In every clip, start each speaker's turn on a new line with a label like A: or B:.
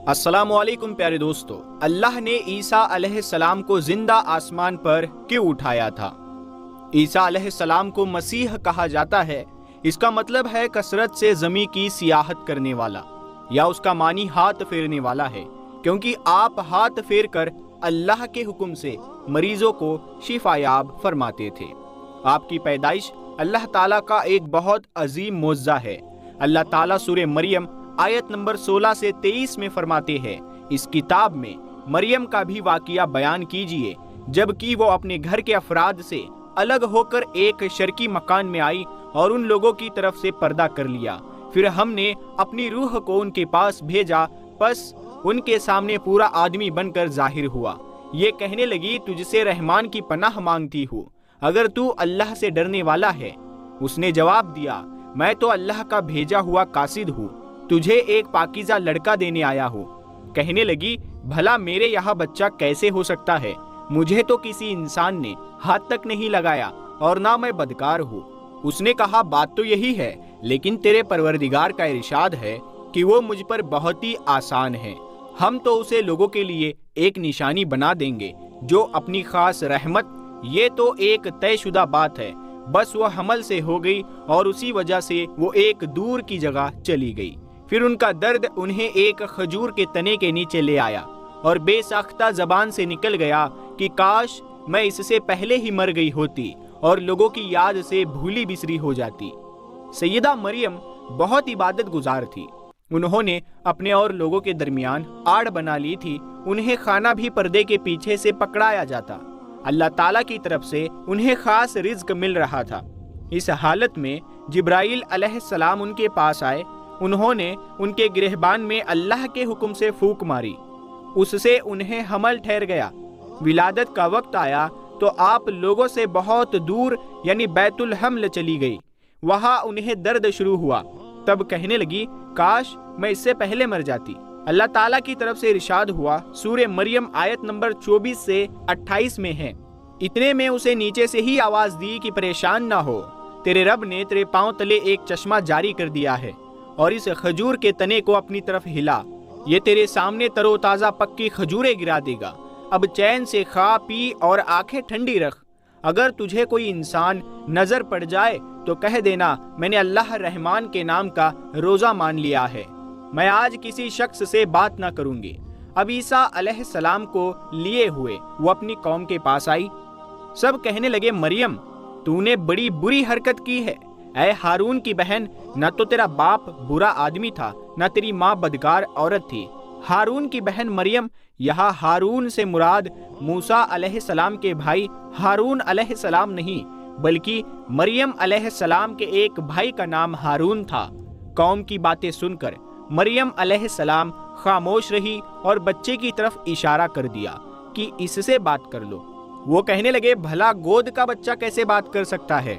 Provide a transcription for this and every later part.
A: السلام علیکم پیارے دوستو، اللہ نے عیسیٰ علیہ السلام کو زندہ آسمان پر کیوں اٹھایا تھا؟ عیسیٰ علیہ السلام کو مسیح کہا جاتا ہے۔ اس کا مطلب ہے کثرت سے زمین کی سیاحت کرنے والا، یا اس کا معنی ہاتھ پھیرنے والا ہے، کیونکہ آپ ہاتھ پھیر کر اللہ کے حکم سے مریضوں کو شفا یاب فرماتے تھے۔ آپ کی پیدائش اللہ تعالیٰ کا ایک بہت عظیم معجزہ ہے۔ اللہ تعالیٰ سورہ مریم آیت نمبر 16 سے 23 میں فرماتے ہیں، اس کتاب میں مریم کا بھی واقعہ بیان کیجئے جبکہ وہ اپنے گھر کے افراد سے الگ ہو کر ایک شرقی مکان میں آئی اور ان لوگوں کی طرف سے پردہ کر لیا۔ پھر ہم نے اپنی روح کو ان کے پاس بھیجا، پس ان کے سامنے پورا آدمی بن کر ظاہر ہوا۔ یہ کہنے لگی، تجھ سے رحمان کی پناہ مانگتی ہوں، اگر تو اللہ سے ڈرنے والا ہے۔ اس نے جواب دیا، میں تو اللہ کا بھیجا ہوا قاصد ہوں، تجھے ایک پاکیزہ لڑکا دینے آیا ہوں۔ کہنے لگی، بھلا میرے یہاں بچہ کیسے ہو سکتا ہے؟ مجھے تو کسی انسان نے ہاتھ تک نہیں لگایا اور نہ میں بدکار ہوں۔ اس نے کہا، بات تو یہی ہے، لیکن تیرے پروردگار کا ارشاد ہے کہ وہ مجھ پر بہت ہی آسان ہے۔ ہم تو اسے لوگوں کے لیے ایک نشانی بنا دیں گے، جو اپنی خاص رحمت۔ یہ تو ایک طے شدہ بات ہے، بس وہ حمل سے ہو گئی اور اسی وجہ سے وہ ایک دور کی جگہ چلی گئی۔ پھر ان کا درد انہیں ایک کھجور کے تنے کے نیچے لے آیا اور بے ساختہ زبان سے نکل گیا کہ کاش میں اس سے پہلے ہی مر گئی ہوتی اور لوگوں کی یاد سے بھولی بسری ہو جاتی۔ سیدہ مریم بہت عبادت گزار تھی۔ انہوں نے اپنے اور لوگوں کے درمیان آڑ بنا لی تھی۔ انہیں کھانا بھی پردے کے پیچھے سے پکڑایا جاتا۔ اللہ تعالیٰ کی طرف سے انہیں خاص رزق مل رہا تھا۔ اس حالت میں جبرائیل علیہ السلام ان کے پاس آئے۔ انہوں نے ان کے گرہبان میں اللہ کے حکم سے پھونک ماری، اس سے انہیں حمل ٹھہر گیا۔ ولادت کا وقت آیا تو آپ لوگوں سے بہت دور یعنی بیت الحمل چلی گئی۔ وہاں انہیں درد شروع ہوا، تب کہنے لگی، کاش میں اس سے پہلے مر جاتی۔ اللہ تعالیٰ کی طرف سے ارشاد ہوا، سورہ مریم آیت نمبر 24 سے 28 میں ہے، اتنے میں اسے نیچے سے ہی آواز دی کہ پریشان نہ ہو، تیرے رب نے تیرے پاؤں تلے ایک چشمہ جاری کر دیا ہے اور اس کھجور کے تنے کو اپنی طرف ہلا، یہ تیرے سامنے تر و تازہ پکی کھجوریں گرا دے گا۔ اب چین سے کھا پی اور آنکھیں ٹھنڈی رکھ۔ اگر تجھے کوئی انسان نظر پڑ جائے تو کہہ دینا، میں نے اللہ رحمان کے نام کا روزہ مان لیا ہے، میں آج کسی شخص سے بات نہ کروں گی۔ اب عیسیٰ علیہ السلام کو لیے ہوئے وہ اپنی قوم کے پاس آئی۔ سب کہنے لگے، مریم تو نے بڑی بری حرکت کی ہے۔ اے ہارون کی بہن، نہ تو تیرا باپ برا آدمی تھا، نہ تیری ماں بدکار عورت تھی۔ ہارون کی بہن مریم، یہاں ہارون سے مراد موسیٰ علیہ السلام کے بھائی ہارون علیہ السلام نہیں، بلکہ مریم علیہ السلام کے ایک بھائی کا نام ہارون تھا۔ قوم کی باتیں سن کر مریم علیہ السلام خاموش رہی اور بچے کی طرف اشارہ کر دیا کہ اس سے بات کر لو۔ وہ کہنے لگے، بھلا گود کا بچہ کیسے بات کر سکتا ہے؟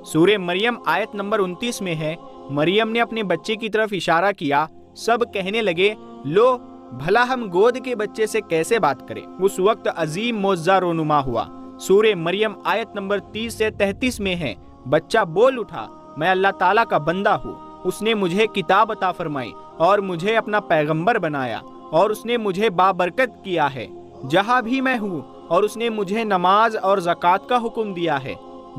A: سورہ مریم آیت نمبر 29 میں ہے، مریم نے اپنے بچے کی طرف اشارہ کیا۔ سب کہنے لگے، لو بھلا ہم گود کے بچے سے کیسے بات کریں؟ اس وقت عظیم معجزہ رونما ہوا۔ سورہ مریم آیت نمبر 30 سے 33 میں ہے، بچہ بول اٹھا، میں اللہ تعالیٰ کا بندہ ہوں، اس نے مجھے کتاب عطا فرمائی اور مجھے اپنا پیغمبر بنایا، اور اس نے مجھے بابرکت کیا ہے جہاں بھی میں ہوں، اور اس نے مجھے نماز اور زکوٰۃ کا حکم دیا ہے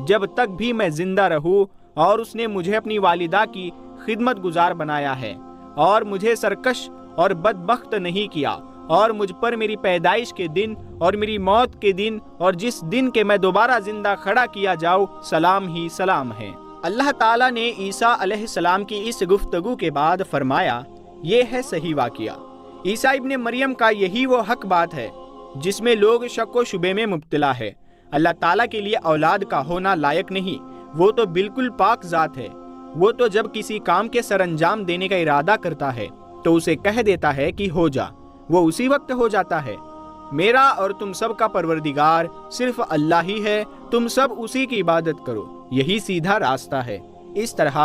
A: جب تک بھی میں زندہ رہوں، اور اس نے مجھے اپنی والدہ کی خدمت گزار بنایا ہے اور مجھے سرکش اور بدبخت نہیں کیا، اور مجھ پر میری پیدائش کے دن اور میری موت کے دن اور جس دن کے میں دوبارہ زندہ کھڑا کیا جاؤں سلام ہی سلام ہے۔ اللہ تعالیٰ نے عیسیٰ علیہ السلام کی اس گفتگو کے بعد فرمایا، یہ ہے صحیح واقعہ۔ عیسیٰ ابن مریم کا یہی وہ حق بات ہے جس میں لوگ شک و شبے میں مبتلا ہے۔ اللہ تعالیٰ کے لیے اولاد کا ہونا لائق نہیں، وہ تو بالکل پاک ذات ہے۔ وہ تو جب کسی کام کے سر انجام دینے کا ارادہ کرتا ہے تو اسے کہہ دیتا ہے کہ ہو جا، وہ اسی وقت ہو جاتا ہے۔ میرا اور تم سب کا پروردگار صرف اللہ ہی ہے، تم سب اسی کی عبادت کرو، یہی سیدھا راستہ ہے۔ اس طرح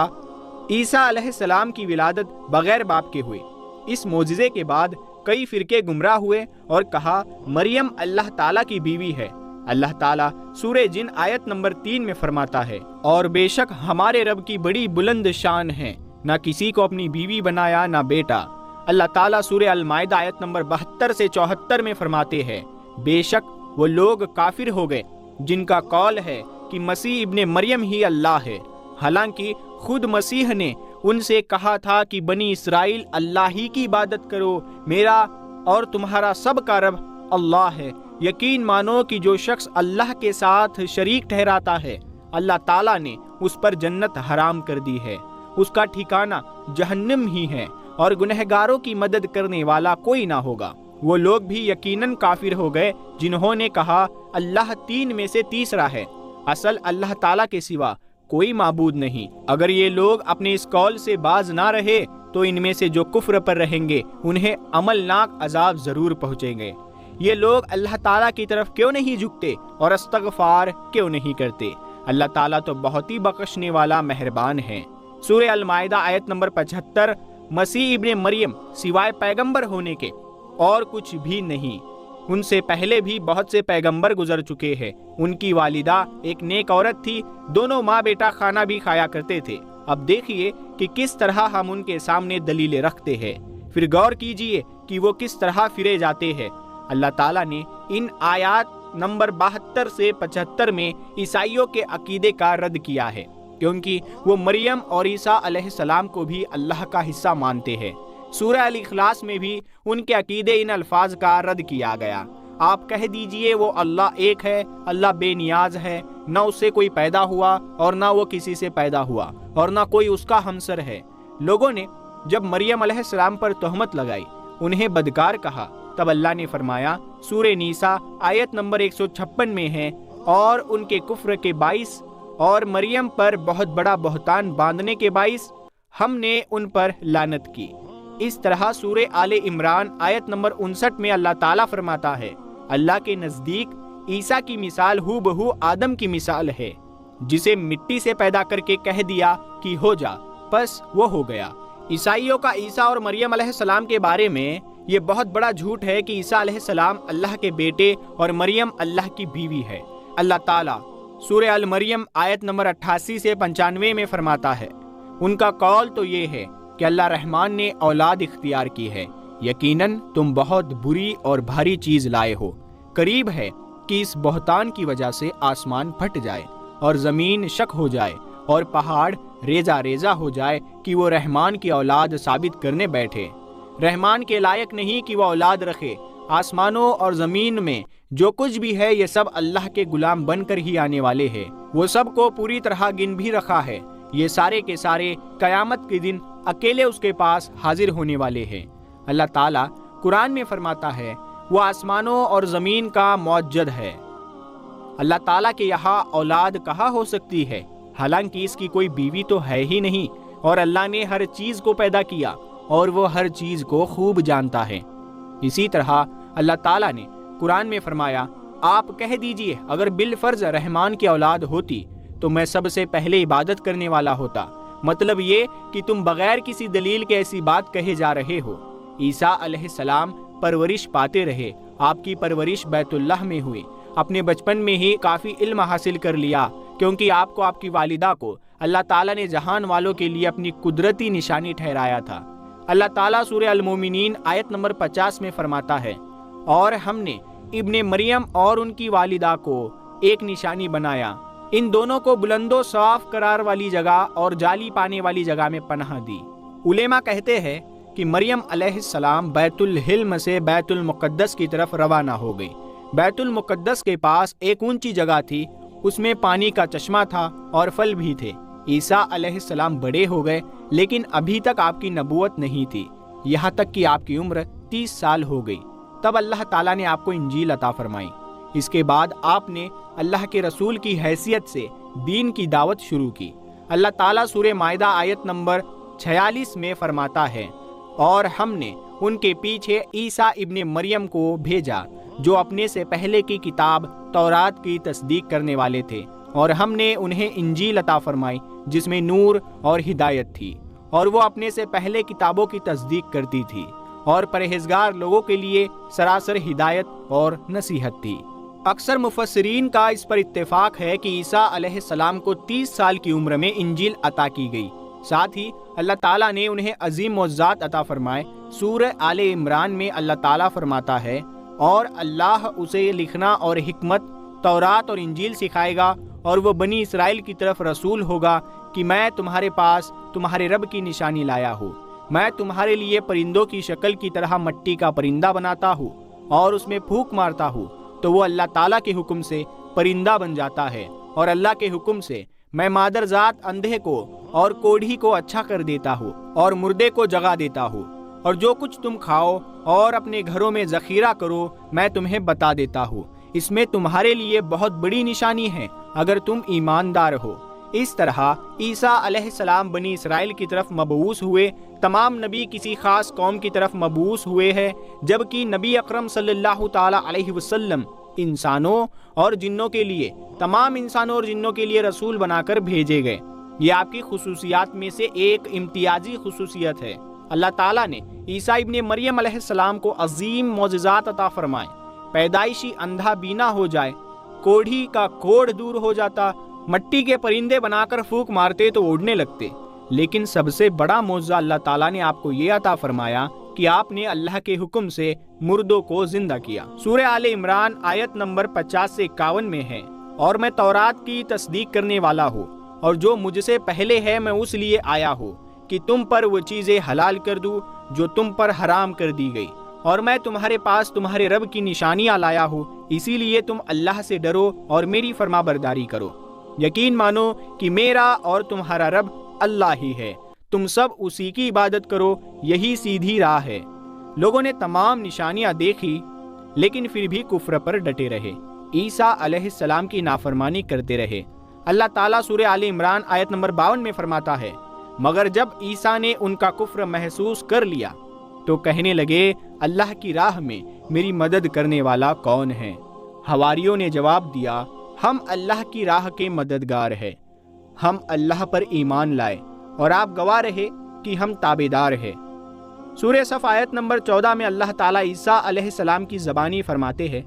A: عیسیٰ علیہ السلام کی ولادت بغیر باپ کے ہوئی۔ اس معجزے کے بعد کئی فرقے گمراہ ہوئے اور کہا، مریم اللہ تعالیٰ کی بیوی ہے۔ اللہ تعالیٰ سورہ جن آیت نمبر 3 میں فرماتا ہے، اور بے شک ہمارے رب کی بڑی بلند شان ہے، نہ کسی کو اپنی بیوی بنایا نہ بیٹا، اللہ تعالیٰ سورہ المائدہ آیت نمبر 72 سے 74 میں فرماتے ہیں، بے شک وہ لوگ کافر ہو گئے جن کا قول ہے کہ مسیح ابن مریم ہی اللہ ہے، حالانکہ خود مسیح نے ان سے کہا تھا کہ بنی اسرائیل اللہ ہی کی عبادت کرو، میرا اور تمہارا سب کا رب اللہ ہے۔ یقین مانو کہ جو شخص اللہ کے ساتھ شریک ٹھہراتا ہے، اللہ تعالیٰ نے اس پر جنت حرام کر دی ہے، اس کا ٹھکانہ جہنم ہی ہے، اور گنہگاروں کی مدد کرنے والا کوئی نہ ہوگا۔ وہ لوگ بھی یقیناً کافر ہو گئے جنہوں نے کہا اللہ تین میں سے تیسرا ہے، اصل اللہ تعالیٰ کے سوا کوئی معبود نہیں۔ اگر یہ لوگ اپنے اس قول سے باز نہ رہے تو ان میں سے جو کفر پر رہیں گے انہیں عملناک عذاب ضرور پہنچیں گے۔ یہ لوگ اللہ تعالیٰ کی طرف کیوں نہیں جھکتے اور استغفار کیوں نہیں کرتے؟ اللہ تعالیٰ تو بہت ہی بخشنے والا مہربان ہے۔ سورہ المائدہ آیت نمبر 75، مسیح ابن مریم سوائے پیغمبر ہونے کے اور کچھ بھی نہیں، ان سے پہلے بھی بہت سے پیغمبر گزر چکے ہیں۔ ان کی والدہ ایک نیک عورت تھی، دونوں ماں بیٹا کھانا بھی کھایا کرتے تھے۔ اب دیکھیے کہ کس طرح ہم ان کے سامنے دلیلیں رکھتے ہیں، پھر غور کیجئے کہ وہ کس طرح پھرے جاتے ہیں۔ اللہ تعالیٰ نے ان آیات نمبر 72 سے 75 میں عیسائیوں کے عقیدے کا رد کیا ہے، کیونکہ وہ مریم اور عیسیٰ علیہ السلام کو بھی اللہ کا حصہ مانتے ہیں۔ سورہ الاخلاص میں بھی ان کے عقیدے ان الفاظ کا رد کیا گیا۔ آپ کہہ دیجئے وہ اللہ ایک ہے، اللہ بے نیاز ہے، نہ اس سے کوئی پیدا ہوا اور نہ وہ کسی سے پیدا ہوا اور نہ کوئی اس کا ہمسر ہے۔ لوگوں نے جب مریم علیہ السلام پر تہمت لگائی، انہیں بدکار کہا، تب اللہ نے فرمایا سورہ نیسا آیت نمبر 156 میں ہے، اور ان کے کفر کے باعث اور مریم پر بہت بڑا بہتان باندھنے کے باعث ہم نے ان پر لعنت کی۔ اس طرح سورہ آل عمران آیت نمبر 59 میں اللہ تعالیٰ فرماتا ہے، اللہ کے نزدیک عیسیٰ کی مثال ہو بہو آدم کی مثال ہے، جسے مٹی سے پیدا کر کے کہہ دیا کہ ہو جا، بس وہ ہو گیا۔ عیسائیوں کا عیسیٰ اور مریم علیہ السلام کے بارے میں یہ بہت بڑا جھوٹ ہے کہ عیسیٰ علیہ السلام اللہ کے بیٹے اور مریم اللہ کی بیوی ہے۔ اللہ تعالیٰ سورہ المریم آیت نمبر 88 سے 95 میں فرماتا ہے، ان کا قول تو یہ ہے کہ اللہ رحمان نے اولاد اختیار کی ہے، یقیناً تم بہت بری اور بھاری چیز لائے ہو۔ قریب ہے کہ اس بہتان کی وجہ سے آسمان پھٹ جائے اور زمین شک ہو جائے اور پہاڑ ریزہ ریزہ ہو جائے کہ وہ رحمان کی اولاد ثابت کرنے بیٹھے۔ رحمان کے لائق نہیں کہ وہ اولاد رکھے۔ آسمانوں اور زمین میں جو کچھ بھی ہے یہ سب اللہ کے غلام بن کر ہی آنے والے ہیں۔ وہ سب کو پوری طرح گن بھی رکھا ہے۔ یہ سارے کے سارے قیامت کے دن اکیلے اس کے پاس حاضر ہونے والے ہیں۔ اللہ تعالیٰ قرآن میں فرماتا ہے، وہ آسمانوں اور زمین کا موجد ہے۔ اللہ تعالیٰ کے یہاں اولاد کہاں ہو سکتی ہے، حالانکہ اس کی کوئی بیوی تو ہے ہی نہیں، اور اللہ نے ہر چیز کو پیدا کیا اور وہ ہر چیز کو خوب جانتا ہے۔ اسی طرح اللہ تعالیٰ نے قرآن میں فرمایا، آپ کہہ دیجئے اگر بالفرض رحمان کی اولاد ہوتی تو میں سب سے پہلے عبادت کرنے والا ہوتا۔ مطلب یہ کہ تم بغیر کسی دلیل کے ایسی بات کہے جا رہے ہو۔ عیسیٰ علیہ السلام پرورش پاتے رہے، آپ کی پرورش بیت اللہ میں ہوئی، اپنے بچپن میں ہی کافی علم حاصل کر لیا، کیونکہ آپ کو آپ کی والدہ کو اللہ تعالیٰ نے جہان والوں کے لیے اپنی قدرتی نشانی ٹھہرایا تھا۔ اللہ تعالیٰ سورہ المومنین آیت نمبر 50 میں فرماتا ہے، اور ہم نے ابن مریم اور ان کی والدہ کو ایک نشانی بنایا، ان دونوں کو بلند و صاف قرار والی جگہ اور جالی پانے والی جگہ میں پناہ دی۔ علماء کہتے ہیں کہ مریم علیہ السلام بیت الحلم سے بیت المقدس کی طرف روانہ ہو گئی۔ بیت المقدس کے پاس ایک اونچی جگہ تھی، اس میں پانی کا چشمہ تھا اور پھل بھی تھے۔ عیسیٰ علیہ السلام بڑے ہو گئے، لیکن ابھی تک آپ کی نبوت نہیں تھی، یہاں تک کہ آپ کی عمر 30 سال ہو گئی۔ تب اللہ تعالیٰ نے آپ کو انجیل عطا فرمائی۔ اس کے بعد آپ نے اللہ کے رسول کی حیثیت سے دین کی دعوت شروع کی۔ اللہ تعالیٰ سورہ مائدہ آیت نمبر 46 میں فرماتا ہے، اور ہم نے ان کے پیچھے عیسیٰ ابن مریم کو بھیجا جو اپنے سے پہلے کی کتاب تورات کی تصدیق کرنے والے تھے، اور ہم نے انہیں انجیل عطا فرمائی جس میں نور اور ہدایت تھی، اور وہ اپنے سے پہلے کتابوں کی تصدیق کرتی تھی اور پرہیزگار لوگوں کے لیے سراسر ہدایت اور نصیحت تھی۔ اکثر مفسرین کا اس پر اتفاق ہے کہ عیسیٰ علیہ السلام کو 30 سال کی عمر میں انجیل عطا کی گئی۔ ساتھ ہی اللہ تعالیٰ نے انہیں عظیم معجزات عطا فرمائے۔ سورہ آل عمران میں اللہ تعالیٰ فرماتا ہے، اور اللہ اسے لکھنا اور حکمت، تورات اور انجیل سکھائے گا، اور وہ بنی اسرائیل کی طرف رسول ہوگا کہ میں تمہارے پاس تمہارے رب کی نشانی لایا ہوں۔ میں تمہارے لیے پرندوں کی شکل کی طرح مٹی کا پرندہ بناتا ہوں اور اس میں پھونک مارتا ہوں تو وہ اللہ تعالیٰ کے حکم سے پرندہ بن جاتا ہے، اور اللہ کے حکم سے میں مادر ذات اندھے کو اور کوڑھی کو اچھا کر دیتا ہوں اور مردے کو جگا دیتا ہوں، اور جو کچھ تم کھاؤ اور اپنے گھروں میں ذخیرہ کرو میں تمہیں بتا دیتا ہوں۔ اس میں تمہارے لیے بہت بڑی نشانی ہے اگر تم ایماندار ہو۔ اس طرح عیسیٰ علیہ السلام بنی اسرائیل کی طرف مبعوث ہوئے۔ تمام نبی کسی خاص قوم کی طرف مبعوث ہوئے ہیں، جبکہ نبی اکرم صلی اللہ تعالی علیہ وسلم انسانوں اور جنوں کے لیے، تمام انسانوں اور جنوں کے لیے رسول بنا کر بھیجے گئے۔ یہ آپ کی خصوصیات میں سے ایک امتیازی خصوصیت ہے۔ اللہ تعالیٰ نے عیسیٰ ابن مریم علیہ السلام کو عظیم معجزات عطا فرمائے۔ پیدائشی اندھا بینا ہو جائے، کوڑھی کا کوڑ دور ہو جاتا، مٹی کے پرندے بنا کر پھونک مارتے تو اڑنے لگتے۔ لیکن سب سے بڑا معجزہ اللہ تعالیٰ نے آپ کو یہ عطا فرمایا کہ آپ نے اللہ کے حکم سے مردوں کو زندہ کیا۔ سورہ آل عمران آیت نمبر 50 سے 51 میں ہے، اور میں تورات کی تصدیق کرنے والا ہوں، اور جو مجھ سے پہلے ہے میں اس لیے آیا ہوں کہ تم پر وہ چیزیں حلال کر دوں جو تم پر حرام کر دی گئی، اور میں تمہارے پاس تمہارے رب کی نشانیاں لایا ہوں، اسی لیے تم اللہ سے ڈرو اور میری فرما برداری کرو۔ یقین مانو کہ میرا اور تمہارا رب اللہ ہی ہے، تم سب اسی کی عبادت کرو، یہی سیدھی راہ ہے۔ لوگوں نے تمام نشانیاں دیکھی لیکن پھر بھی کفر پر ڈٹے رہے، عیسیٰ علیہ السلام کی نافرمانی کرتے رہے۔ اللہ تعالیٰ سورہ آل عمران آیت نمبر 52 میں فرماتا ہے، مگر جب عیسیٰ نے ان کا کفر محسوس کر لیا تو کہنے لگے اللہ کی راہ میں میری مدد کرنے والا کون ہے؟ حواریوں نے جواب دیا، ہم اللہ کی راہ کے مددگار ہیں، ہم اللہ پر ایمان لائے اور آپ گواہ رہے کہ ہم تابعدار ہیں۔ سورہ صف آیت نمبر 14 میں اللہ تعالیٰ عیسیٰ علیہ السلام کی زبانی فرماتے ہیں،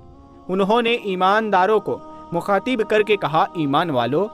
A: انہوں نے ایمانداروں کو مخاطب کر کے کہا، ایمان والو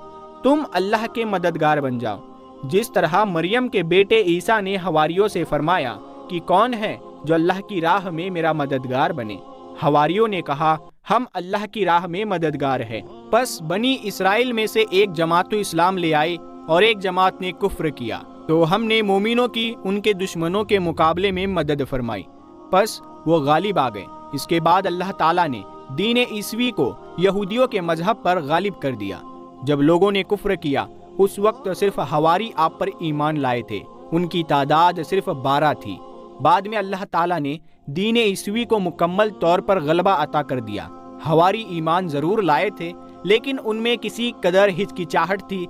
A: تم اللہ کے مددگار بن جاؤ، جس طرح مریم کے بیٹے عیسیٰ نے حواریوں سے فرمایا کہ کون ہے جو اللہ کی راہ میں میرا مددگار بنے؟ حواریوں نے کہا، ہم اللہ کی راہ میں مددگار ہیں۔ پس بنی اسرائیل میں سے ایک جماعت اسلام لے آئی اور ایک جماعت نے کفر کیا، تو ہم نے مومنوں کی ان کے دشمنوں کے مقابلے میں مدد فرمائی، پس وہ غالب آ گئے۔ اس کے بعد اللہ تعالیٰ نے دین عیسوی کو یہودیوں کے مذہب پر غالب کر دیا۔ جب لوگوں نے کفر کیا اس وقت صرف حواری آپ پر ایمان لائے تھے، ان کی تعداد صرف 12 تھی۔ بعد میں اللہ تعالیٰ نے دین عیسوی کو مکمل طور پر غلبہ عطا کر دیا۔ حواری ایمان ضرور لائے تھے لیکن ان میں کسی قدر ہچکچاہٹ تھی۔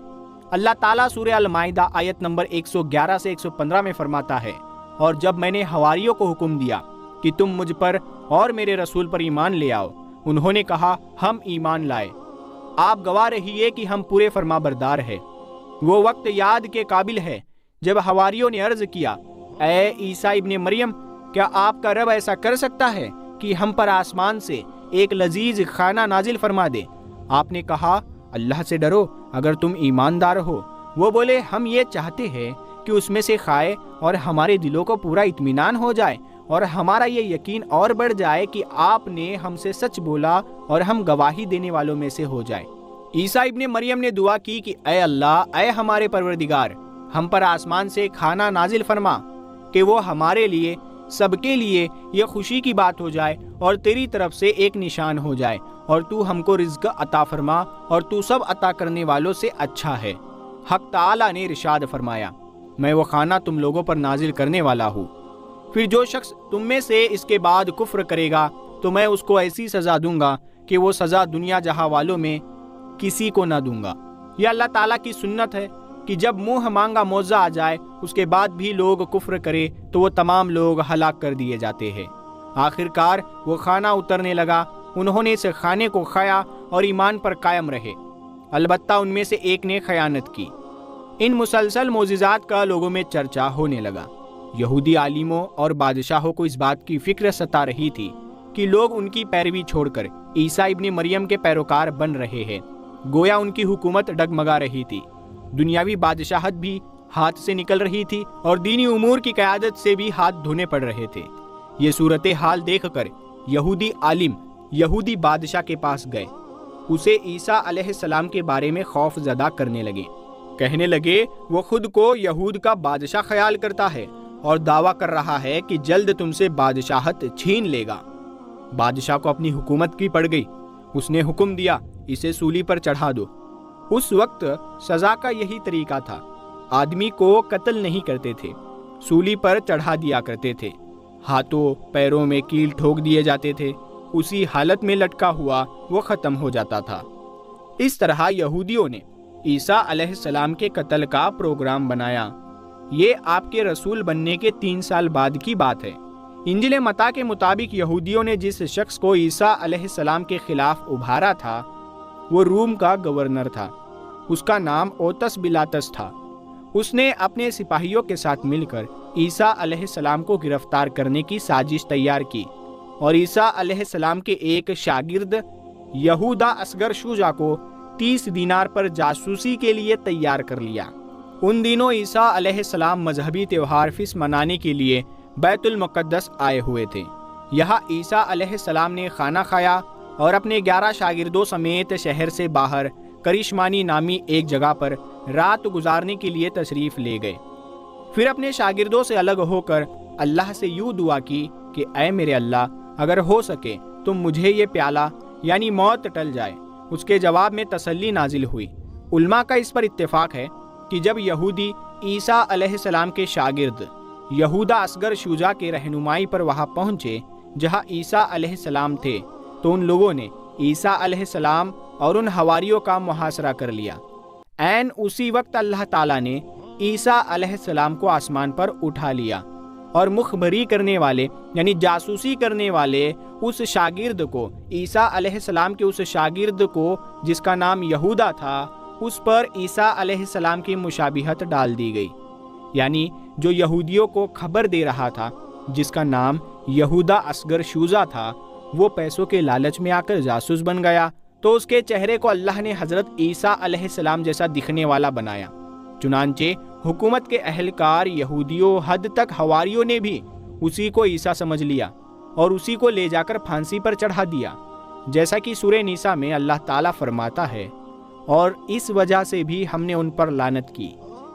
A: اللہ تعالیٰ سورہ المائدہ آیت نمبر 111 سے 115 میں فرماتا ہے، اور جب میں نے حواریوں کو حکم دیا کہ تم مجھ پر اور میرے رسول پر ایمان لے آؤ، انہوں نے کہا ہم ایمان لائے، آپ گواہ رہیے کہ ہم پورے فرما بردار ہیں۔ وہ وقت یاد کے قابل ہے جب حواریوں نے عرض کیا، اے عیسیٰ ابن مریم، کیا آپ کا رب ایسا کر سکتا ہے کہ ہم پر آسمان سے ایک لذیذ کھانا نازل فرما دے؟ آپ نے کہا، اللہ سے ڈرو اگر تم ایماندار ہو۔ وہ بولے، ہم یہ چاہتے ہیں کہ اس میں سے کھائے اور ہمارے دلوں کو پورا اطمینان ہو جائے اور ہمارا یہ یقین اور بڑھ جائے کہ آپ نے ہم سے سچ بولا اور ہم گواہی دینے والوں میں سے ہو جائے۔ عیسیٰ ابن مریم نے دعا کی کہ اے اللہ، اے ہمارے پروردگار، ہم پر آسمان سے کھانا نازل فرما کہ وہ ہمارے لیے، سب کے لیے یہ خوشی کی بات ہو جائے اور تیری طرف سے ایک نشان ہو جائے، اور تو ہم کو رزق عطا فرما اور تو سب عطا کرنے والوں سے اچھا ہے۔ حق تعالیٰ نے ارشاد فرمایا، میں وہ کھانا تم لوگوں پر نازل کرنے والا ہوں، پھر جو شخص تم میں سے اس کے بعد کفر کرے گا تو میں اس کو ایسی سزا دوں گا کہ وہ سزا دنیا جہاں والوں میں کسی کو نہ دوں گا۔ یہ اللہ تعالیٰ کی سنت ہے کہ جب منہ مانگا معجزہ آ جائے اس کے بعد بھی لوگ کفر کرے تو وہ تمام لوگ ہلاک کر دیے جاتے ہیں۔ آخر کار وہ کھانا اترنے لگا، انہوں نے اس کھانے کو کھایا اور ایمان پر قائم رہے، البتہ ان میں سے ایک نے خیانت کی۔ ان مسلسل معجزات کا لوگوں میں چرچا ہونے لگا۔ یہودی عالموں اور بادشاہوں کو اس بات کی فکر ستا رہی تھی کہ لوگ ان کی پیروی چھوڑ کر عیسیٰ ابن مریم کے پیروکار بن رہے ہیں، گویا ان کی حکومت ڈگمگا رہی تھی۔ دنیاوی بادشاہت بھی ہاتھ سے نکل رہی تھی اور دینی امور کی قیادت سے بھی ہاتھ دھونے پڑ رہے تھے۔ یہ صورتحال دیکھ کر یہودی عالم یہودی بادشاہ کے پاس گئے، اسے عیسیٰ علیہ السلام کے بارے میں خوف زدہ کرنے لگے۔ کہنے لگے وہ خود کو یہود کا بادشاہ خیال کرتا ہے اور دعویٰ کر رہا ہے کہ جلد تم سے بادشاہت چھین لے گا۔ بادشاہ کو اپنی حکومت کی پڑ گئی، اس نے حکم دیا اسے سولی پر چڑھا دو۔ اس وقت سزا کا یہی طریقہ تھا، آدمی کو قتل نہیں کرتے تھے، سولی پر چڑھا دیا کرتے تھے، ہاتھوں پیروں میں کیل ٹھوک دیے جاتے تھے، اسی حالت میں لٹکا ہوا وہ ختم ہو جاتا تھا۔ اس طرح یہودیوں نے عیسیٰ علیہ السلام کے قتل کا پروگرام بنایا۔ یہ آپ کے رسول بننے کے 3 سال بعد کی بات ہے۔ انجیل متی کے مطابق یہودیوں نے جس شخص کو عیسیٰ علیہ السلام کے خلاف ابھارا تھا وہ روم کا گورنر تھا، اس کا نام اوتس بلاتس تھا۔ اس نے اپنے سپاہیوں کے ساتھ مل کر عیسیٰ علیہ السلام کو گرفتار کرنے کی سازش تیار کی اور عیسیٰ علیہ السلام کے ایک شاگرد یہودا اصغر شوجا کو 30 دینار پر جاسوسی کے لیے تیار کر لیا۔ ان دنوں عیسیٰ علیہ السلام مذہبی تہوار فصح منانے کے لیے بیت المقدس آئے ہوئے تھے۔ یہاں عیسیٰ علیہ السلام نے کھانا کھایا اور اپنے 11 شاگردوں سمیت شہر سے باہر کرشمانی نامی ایک جگہ پر رات گزارنے کے لیے تشریف لے گئے۔ پھر اپنے شاگردوں سے الگ ہو کر اللہ سے یوں دعا کی کہ اے میرے اللہ، اگر ہو سکے تو مجھے یہ پیالہ یعنی موت ٹل جائے۔ اس کے جواب میں تسلی نازل ہوئی۔ علماء کا اس پر اتفاق ہے کہ جب یہودی عیسیٰ علیہ السلام کے شاگرد یہودا اصغر شوجا کے رہنمائی پر وہاں پہنچے جہاں عیسیٰ علیہ السلام تھے تو ان لوگوں نے عیسیٰ علیہ السلام اور ان حواریوں کا محاصرہ کر لیا۔ عین اسی وقت اللہ تعالیٰ نے عیسیٰ علیہ السلام کو آسمان پر اٹھا لیا اور مخبری کرنے والے یعنی جاسوسی کرنے والے اس شاگرد کو، عیسیٰ علیہ السلام کے اس شاگرد کو جس کا نام یہودا تھا، اس پر عیسیٰ علیہ السلام کی مشابہت ڈال دی گئی، یعنی جو یہودیوں کو خبر دے رہا تھا جس کا نام یہودا اصغر شوجا تھا، وہ پیسوں کے لالچ میں آ کر جاسوس بن گیا تو اس کے چہرے کو اللہ نے حضرت عیسیٰ علیہ السلام جیسا دکھنے والا بنایا۔ چنانچہ حکومت کے اہلکار یہودیوں حد تک حواریوں نے بھی اسی کو عیسیٰ سمجھ لیا اور اسی کو لے جا کر پھانسی پر چڑھا دیا، جیسا کہ سورہ نساء میں اللہ تعالیٰ فرماتا ہے، اور اس وجہ سے بھی ہم نے ان پر لعنت کی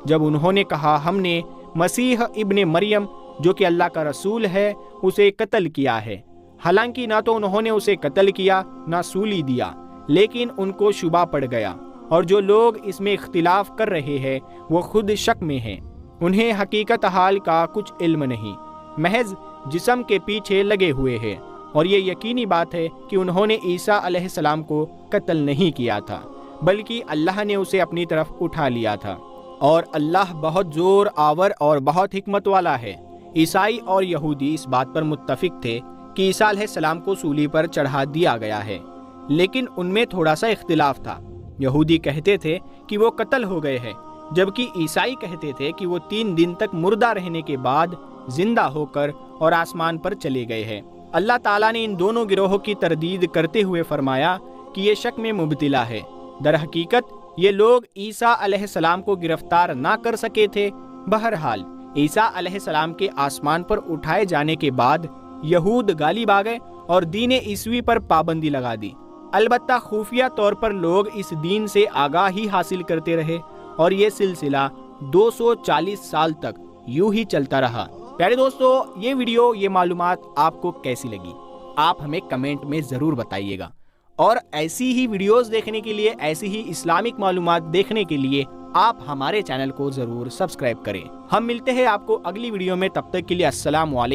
A: جب انہوں نے کہا ہم نے مسیح ابن مریم جو کہ اللہ کا رسول ہے اسے قتل کیا ہے۔ حالانکہ نہ تو انہوں نے اسے قتل کیا نہ سولی دیا، لیکن ان کو شبہ پڑ گیا، اور جو لوگ اس میں اختلاف کر رہے ہیں وہ خود شک میں ہیں، انہیں حقیقت حال کا کچھ علم نہیں، محض جسم کے پیچھے لگے ہوئے ہیں، اور یہ یقینی بات ہے کہ انہوں نے عیسیٰ علیہ السلام کو قتل نہیں کیا تھا بلکہ اللہ نے اسے اپنی طرف اٹھا لیا تھا، اور اللہ بہت زور آور اور بہت حکمت والا ہے۔ عیسائی اور یہودی اس بات پر متفق تھے کہ عیسیٰ علیہ السلام کو سولی پر چڑھا دیا گیا ہے، لیکن ان میں تھوڑا سا اختلاف تھا۔ یہودی کہتے تھے کہ وہ قتل ہو گئے ہیں، جبکہ عیسائی کہتے تھے کہ وہ 3 دن تک مردہ رہنے کے بعد زندہ ہو کر اور آسمان پر چلے گئے ہیں۔ اللہ تعالیٰ نے ان دونوں گروہوں کی تردید کرتے ہوئے فرمایا کہ یہ شک میں مبتلا ہے۔ در حقیقت یہ لوگ عیسیٰ علیہ السلام کو گرفتار نہ کر سکے تھے۔ بہرحال عیسیٰ علیہ السلام کے آسمان پر اٹھائے جانے کے بعد یہود غالب آ گئے اور دین عیسوی پر پابندی لگا دی۔ البتہ خفیہ طور پر لوگ اس دین سے آگاہی حاصل کرتے رہے اور یہ سلسلہ 240 سال تک یوں ہی چلتا رہا۔ پیارے دوستو، یہ ویڈیو، یہ معلومات آپ کو کیسی لگی؟ آپ ہمیں کمنٹ میں ضرور بتائیے گا، اور ایسی ہی ویڈیوز دیکھنے کے لیے، ایسی ہی اسلامک معلومات دیکھنے کے لیے آپ ہمارے چینل کو ضرور سبسکرائب کریں۔ ہم ملتے ہیں آپ کو اگلی ویڈیو میں، تب تک کے لیے السلام علیکم۔